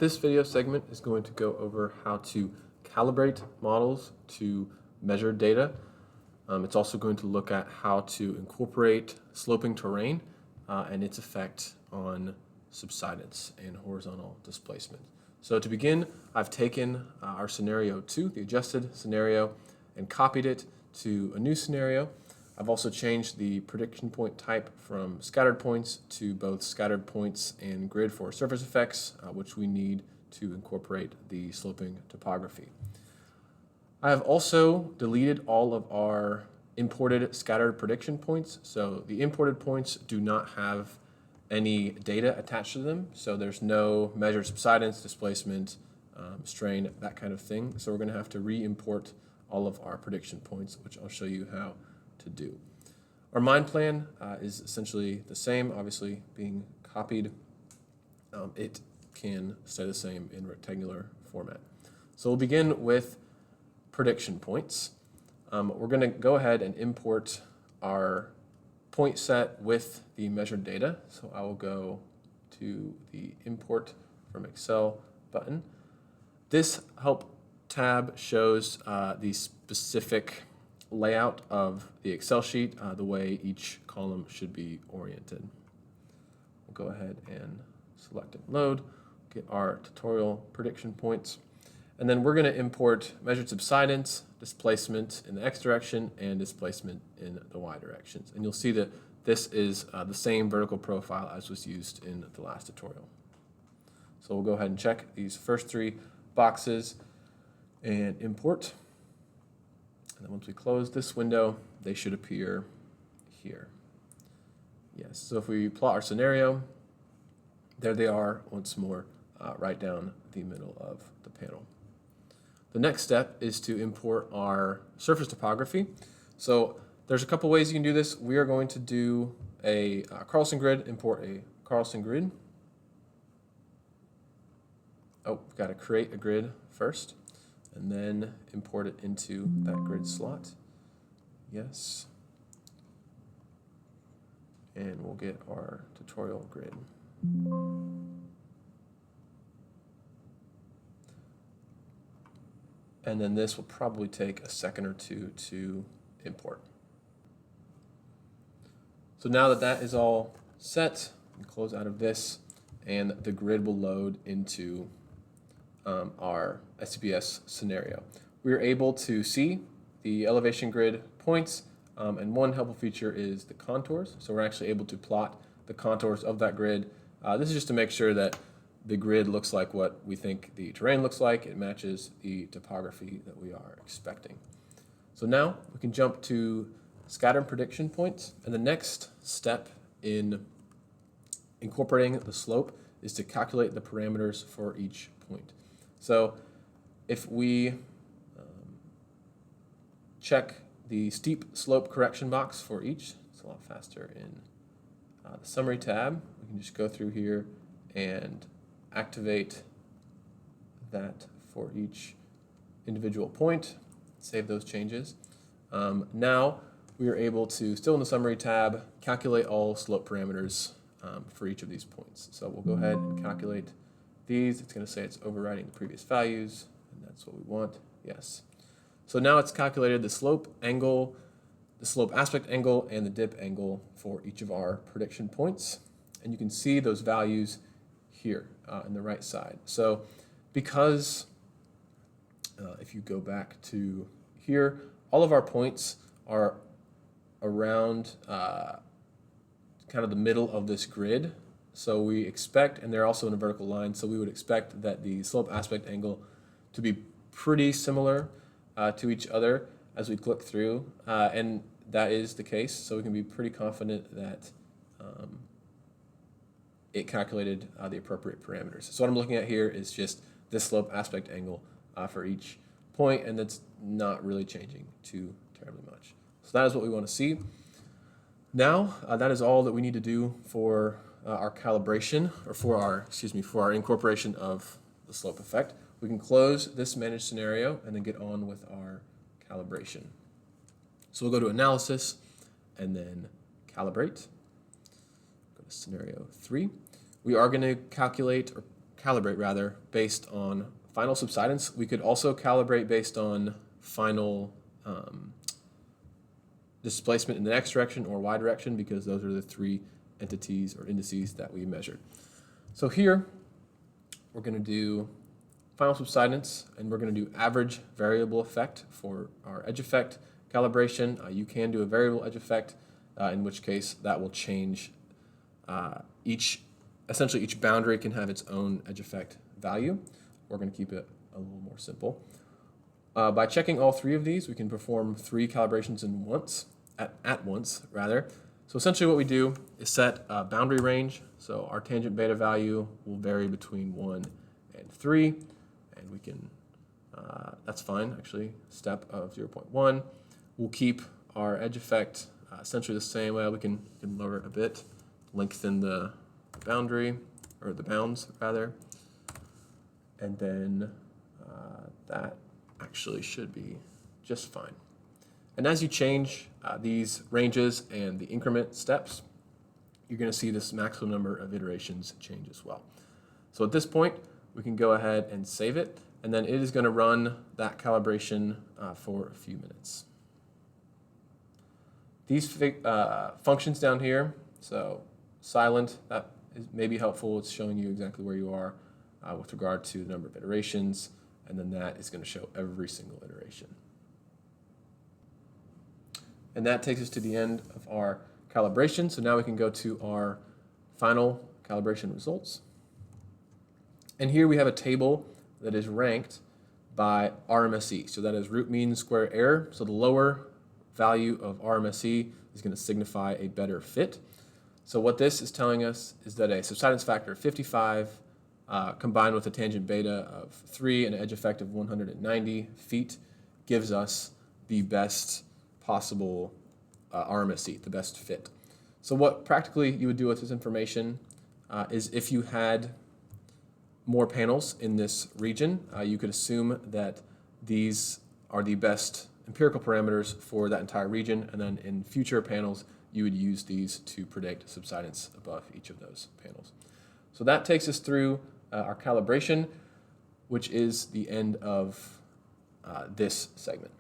This video segment is going to go over how to calibrate models to measure data. It's also going to look at how to incorporate sloping terrain and its effect on subsidence and horizontal displacement. So to begin, I've taken our scenario 2, the adjusted scenario, and copied it to a new scenario. I've also changed the prediction point type from scattered points to both scattered points and grid for surface effects, which we need to incorporate the sloping topography. I have also deleted all of our imported scattered prediction points. So the imported points do not have any data attached to them. So there's no measured subsidence, displacement, strain, that kind of thing. So we're going to have to re-import all of our prediction points, which I'll show you how to do. Our mind plan is essentially the same, obviously being copied. It can stay the same in rectangular format. So we'll begin with prediction points. We're going to go ahead and import our point set with the measured data. So I will go to the Import from Excel button. This Help tab shows the specific layout of the Excel sheet, the way each column should be oriented. We'll go ahead and select and load, get our tutorial prediction points. And then we're going to import measured subsidence, displacement in the X direction, and displacement in the Y directions. And you'll see that this is the same vertical profile as was used in the last tutorial. So we'll go ahead and check these first three boxes and import. And then once we close this window, they should appear here. Yes, so if we plot our scenario, there they are once more, right down the middle of the panel. The next step is to import our surface topography. So there's a couple ways you can do this. We are going to do a Carlson grid, import a Carlson grid. Oh, we've got to create a grid first and then import it into that grid slot. Yes. And we'll get our tutorial grid. And then this will probably take a second or two to import. So now that that is all set, we close out of this, and the grid will load into our SDPS scenario. We are able to see the elevation grid points, and one helpful feature is the contours. So we're actually able to plot the contours of that grid. This is just to make sure that the grid looks like what we think the terrain looks like. It matches the topography that we are expecting. So now we can jump to scatter prediction points. And the next step in incorporating the slope is to calculate the parameters for each point. So if we check the steep slope correction box for each, it's a lot faster in the summary tab. We can just go through here and activate that for each individual point, save those changes. Now we are able to, still in the summary tab, calculate all slope parameters for each of these points. So we'll go ahead and calculate these. It's going to say it's overriding the previous values, and that's what we want. Yes. So now it's calculated the slope angle, the slope aspect angle, and the dip angle for each of our prediction points. And you can see those values here on the right side. So because if you go back to here, all of our points are around kind of the middle of this grid. So we expect, and they're also in a vertical line, so we would expect that the slope aspect angle to be pretty similar to each other as we click through, and that is the case. So we can be pretty confident that it calculated the appropriate parameters. So what I'm looking at here is just this slope aspect angle for each point, and that's not really changing too terribly much. So that is what we want to see. Now that is all that we need to do for our calibration, or for our incorporation of the slope effect. We can close this managed scenario and then get on with our calibration. So we'll go to Analysis and then Calibrate. Go to Scenario 3. We are going to calculate or calibrate rather, based on final subsidence. We could also calibrate based on final displacement in the x direction or y direction, because those are the three entities or indices that we measured. So here we're going to do final subsidence, and we're going to do average variable effect for our edge effect calibration. You can do a variable edge effect, in which case that will change essentially each boundary can have its own edge effect value. We're going to keep it a little more simple. By checking all three of these, we can perform 3 calibrations at once. So essentially what we do is set a boundary range. So our tangent beta value will vary between 1 and 3, and we can, that's fine actually, step of 0.1. We'll keep our edge effect essentially the same. Well, we can lower it a bit, lengthen the boundary, or the bounds rather, and then that actually should be just fine. And as you change these ranges and the increment steps, you're going to see this maximum number of iterations change as well. So at this point, we can go ahead and save it, and then it is going to run that calibration for a few minutes. These functions down here, so silent, that may be helpful. It's showing you exactly where you are with regard to the number of iterations, and then that is going to show every single iteration. And that takes us to the end of our calibration. So now we can go to our final calibration results. And here we have a table that is ranked by RMSE. So that is root mean square error. So the lower value of RMSE is going to signify a better fit. So what this is telling us is that a subsidence factor of 55 combined with a tangent beta of 3 and an edge effect of 190 feet gives us the best possible RMSE, the best fit. So what practically you would do with this information is if you had more panels in this region, you could assume that these are the best empirical parameters for that entire region, and then in future panels you would use these to predict subsidence above each of those panels. So that takes us through our calibration, which is the end of this segment.